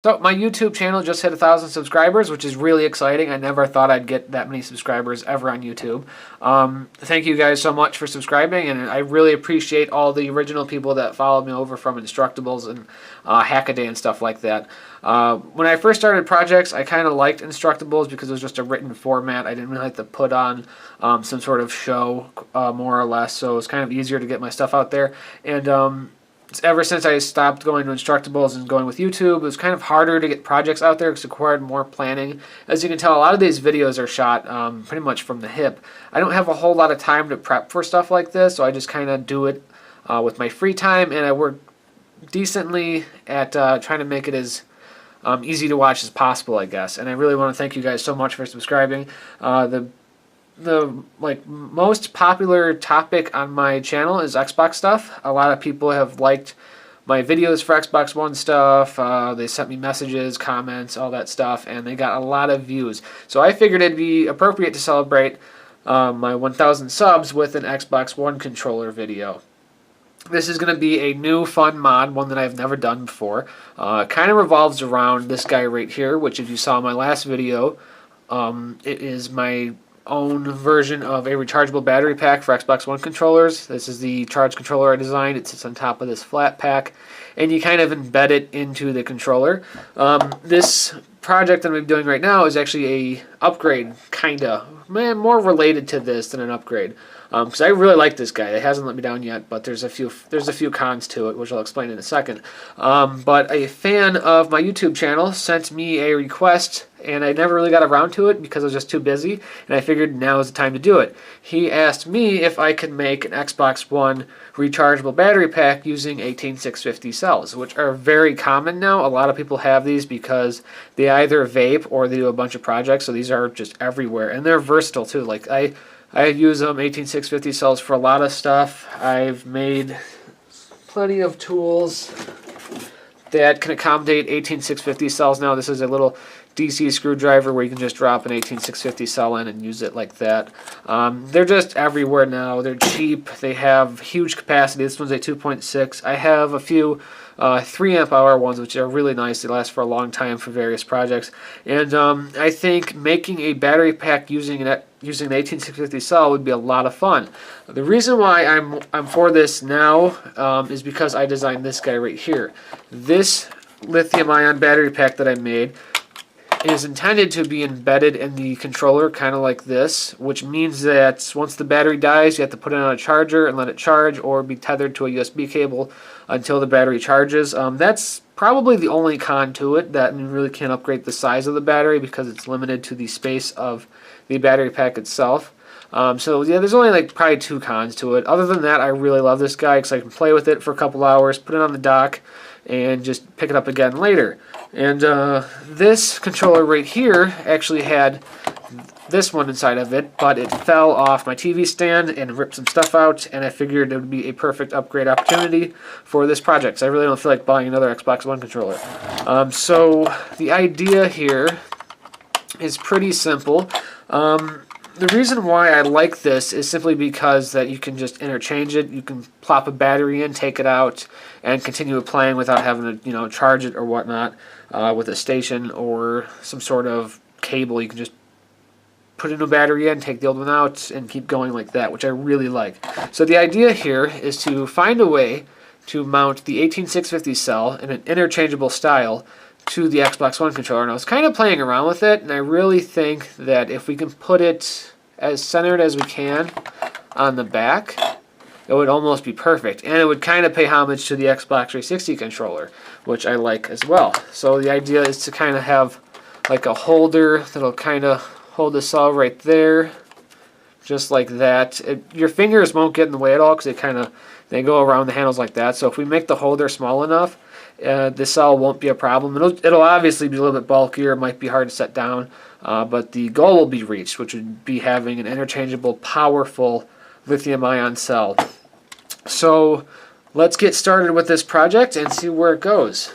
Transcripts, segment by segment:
So my YouTube channel just hit 1,000 subscribers, which is really exciting. I never thought I'd get that many subscribers ever on YouTube. Thank you guys so much for subscribing, and I really appreciate all the original people that followed me over from Instructables and Hackaday and stuff like that. When I first started projects, I kind of liked Instructables because it was just a written format. I didn't really like to put on some sort of show, more or less, so it was kind of easier to get my stuff out there. And ever since I stopped going to Instructables and going with YouTube, it was kind of harder to get projects out there because it required more planning. As you can tell, a lot of these videos are shot pretty much from the hip. I don't have a whole lot of time to prep for stuff like this, so I just kind of do it with my free time, and I work decently at trying to make it as easy to watch as possible, I guess. And I really want to thank you guys so much for subscribing. The most popular topic on my channel is Xbox stuff. A lot of people have liked my videos for Xbox One stuff. They sent me messages, comments, all that stuff, and they got a lot of views. So I figured it'd be appropriate to celebrate my 1,000 subs with an Xbox One controller video. This is going to be a new fun mod, one that I've never done before. It kind of revolves around this guy right here, which if you saw in my last video, it is my own version of a rechargeable battery pack for Xbox One controllers. This is the charge controller I designed. It sits on top of this flat pack, and you kind of embed it into the controller. This project that I'm doing right now is actually a upgrade, kinda, more related to this than an upgrade. Because I really like this guy. It hasn't let me down yet, but there's a few cons to it, which I'll explain in a second. But a fan of my YouTube channel sent me a request, and I never really got around to it because I was just too busy, and I figured now is the time to do it. He asked me if I could make an Xbox One rechargeable battery pack using 18650 cells, which are very common now. A lot of people have these because they either vape or they do a bunch of projects, so these are just everywhere, and they're versatile too. Like I use 18650 cells for a lot of stuff. I've made plenty of tools that can accommodate 18650 cells now. This is a little DC screwdriver where you can just drop an 18650 cell in and use it like that. They're just everywhere now. They're cheap. They have huge capacity. This one's a 2.6. I have a few 3 amp hour ones, which are really nice. They last for a long time for various projects. And I think making a battery pack using an 18650 cell would be a lot of fun. The reason why I'm for this now is because I designed this guy right here. This lithium-ion battery pack that I made is intended to be embedded in the controller, kind of like this, which means that once the battery dies, you have to put it on a charger and let it charge, or be tethered to a USB cable until the battery charges. That's probably the only con to it, that you really can't upgrade the size of the battery because it's limited to the space of the battery pack itself. So yeah, there's only like probably 2 cons to it. Other than that, I really love this guy because I can play with it for a couple hours, put it on the dock, and just pick it up again later. And this controller right here actually had this one inside of it, but it fell off my TV stand and ripped some stuff out, and I figured it would be a perfect upgrade opportunity for this project. So I really don't feel like buying another Xbox One controller. So the idea here is pretty simple. The reason why I like this is simply because that you can just interchange it. You can plop a battery in, take it out, and continue playing without having to, charge it or whatnot with a station or some sort of cable. You can just put a new battery in, take the old one out, and keep going like that, which I really like. So the idea here is to find a way to mount the 18650 cell in an interchangeable style to the Xbox One controller. And I was kind of playing around with it, and I really think that if we can put it as centered as we can on the back, it would almost be perfect. And it would kind of pay homage to the Xbox 360 controller, which I like as well. So the idea is to kind of have like a holder that'll kind of hold the cell right there, just like that. Your fingers won't get in the way at all because they go around the handles like that. So if we make the holder small enough, the cell won't be a problem. It'll obviously be a little bit bulkier. It might be hard to set down, but the goal will be reached, which would be having an interchangeable, powerful lithium-ion cell. So let's get started with this project and see where it goes.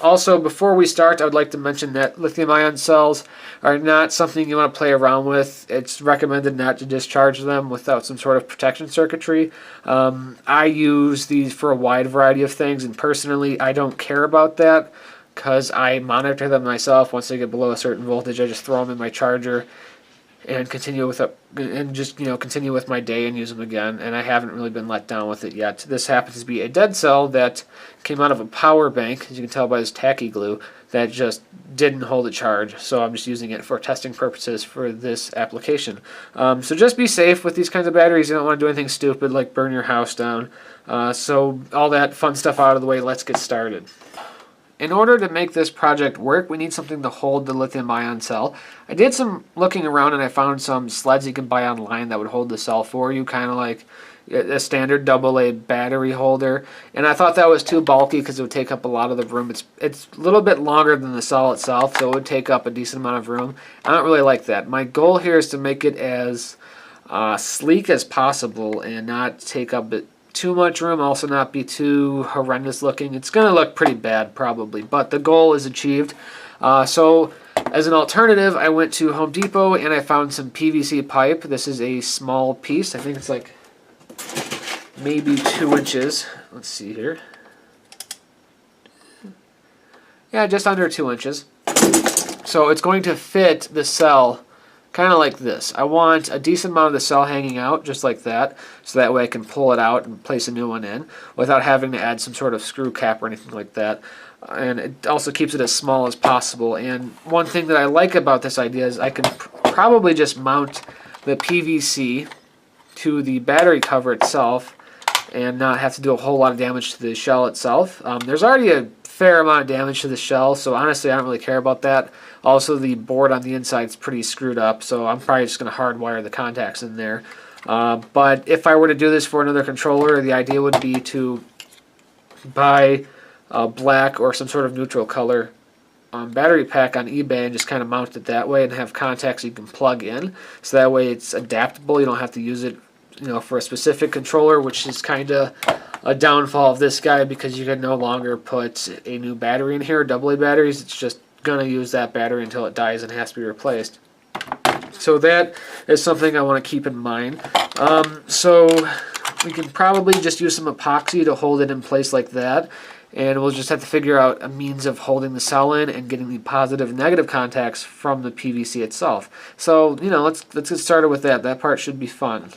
Also, before we start, I would like to mention that lithium-ion cells are not something you want to play around with. It's recommended not to discharge them without some sort of protection circuitry. I use these for a wide variety of things, and personally, I don't care about that. because I monitor them myself. Once they get below a certain voltage, I just throw them in my charger and continue with continue with my day and use them again. And I haven't really been let down with it yet. This happens to be a dead cell that came out of a power bank, as you can tell by this tacky glue, that just didn't hold a charge. So I'm just using it for testing purposes for this application. So just be safe with these kinds of batteries. You don't want to do anything stupid like burn your house down. So all that fun stuff out of the way, let's get started. In order to make this project work, we need something to hold the lithium-ion cell. I did some looking around and I found some sleds you can buy online that would hold the cell for you, kind of like a standard AA battery holder. And I thought that was too bulky because it would take up a lot of the room. It's a little bit longer than the cell itself, so it would take up a decent amount of room. I don't really like that. My goal here is to make it as sleek as possible and not take up too much room, also not be too horrendous looking. It's going to look pretty bad probably, but the goal is achieved. So as an alternative, I went to Home Depot and I found some PVC pipe. This is a small piece. I think it's like maybe 2 inches. Let's see here. Yeah, just under 2 inches. So it's going to fit the cell kind of like this. I want a decent amount of the cell hanging out, just like that, so that way I can pull it out and place a new one in without having to add some sort of screw cap or anything like that. And it also keeps it as small as possible. And one thing that I like about this idea is I can probably just mount the PVC to the battery cover itself and not have to do a whole lot of damage to the shell itself. There's already a fair amount of damage to the shell, so honestly I don't really care about that. Also, the board on the inside is pretty screwed up, so I'm probably just going to hardwire the contacts in there. But if I were to do this for another controller, the idea would be to buy a black or some sort of neutral color battery pack on eBay and just kind of mount it that way and have contacts you can plug in, so that way it's adaptable. You don't have to use it, for a specific controller, which is kind of a downfall of this guy because you can no longer put a new battery in here, AA batteries. It's just going to use that battery until it dies and has to be replaced. So that is something I want to keep in mind. So we can probably just use some epoxy to hold it in place like that, and we'll just have to figure out a means of holding the cell in and getting the positive and negative contacts from the PVC itself. So let's get started with that. That part should be fun.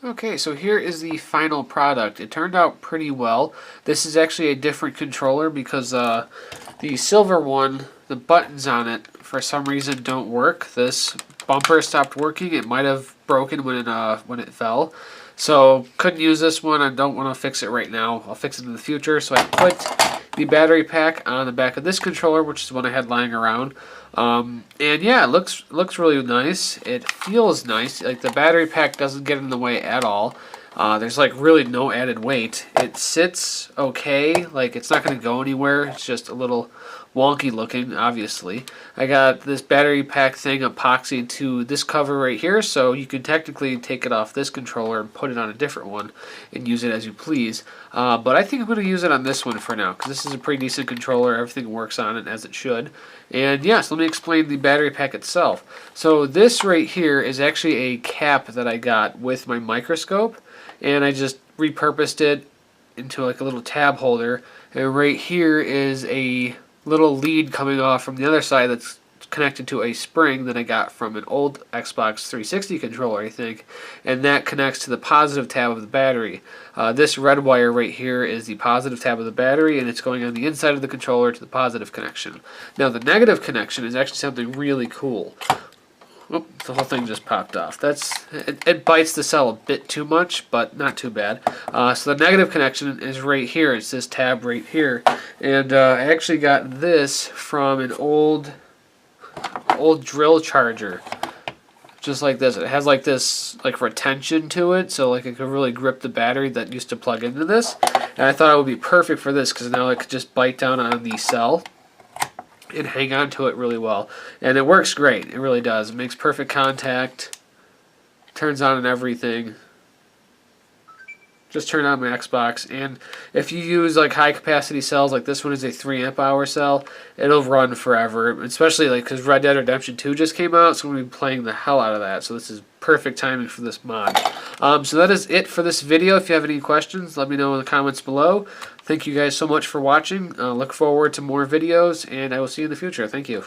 Okay, so here is the final product. It turned out pretty well. This is actually a different controller because the silver one, the buttons on it, for some reason don't work. This bumper stopped working. It might have broken when it fell. So couldn't use this one. I don't want to fix it right now. I'll fix it in the future. So I put the battery pack on the back of this controller, which is the one I had lying around. And yeah, it looks really nice. It feels nice. Like the battery pack doesn't get in the way at all. There's like really no added weight. It sits okay. Like it's not going to go anywhere. It's just a little wonky looking, obviously. I got this battery pack thing epoxied to this cover right here, so you can technically take it off this controller and put it on a different one and use it as you please. But I think I'm going to use it on this one for now, because this is a pretty decent controller. Everything works on it as it should. And yes, let me explain the battery pack itself. So this right here is actually a cap that I got with my microscope, and I just repurposed it into like a little tab holder. And right here is a little lead coming off from the other side that's connected to a spring that I got from an old Xbox 360 controller, I think, and that connects to the positive tab of the battery. This red wire right here is the positive tab of the battery, and it's going on the inside of the controller to the positive connection. Now the negative connection is actually something really cool. Oh, the whole thing just popped off. It bites the cell a bit too much, but not too bad. So the negative connection is right here. It's this tab right here. And I actually got this from an old drill charger. Just like this. It has like this like retention to it, so like it could really grip the battery that used to plug into this. And I thought it would be perfect for this because now it could just bite down on the cell and hang on to it really well. And it works great. It really does. It makes perfect contact. Turns on and everything. Just turn on my Xbox. And if you use like high capacity cells, like this one is a 3 amp hour cell, it'll run forever. Especially like because Red Dead Redemption 2 just came out, so I'm going to be playing the hell out of that. So this is perfect timing for this mod. So that is it for this video. If you have any questions, let me know in the comments below. Thank you guys so much for watching. Look forward to more videos, and I will see you in the future. Thank you.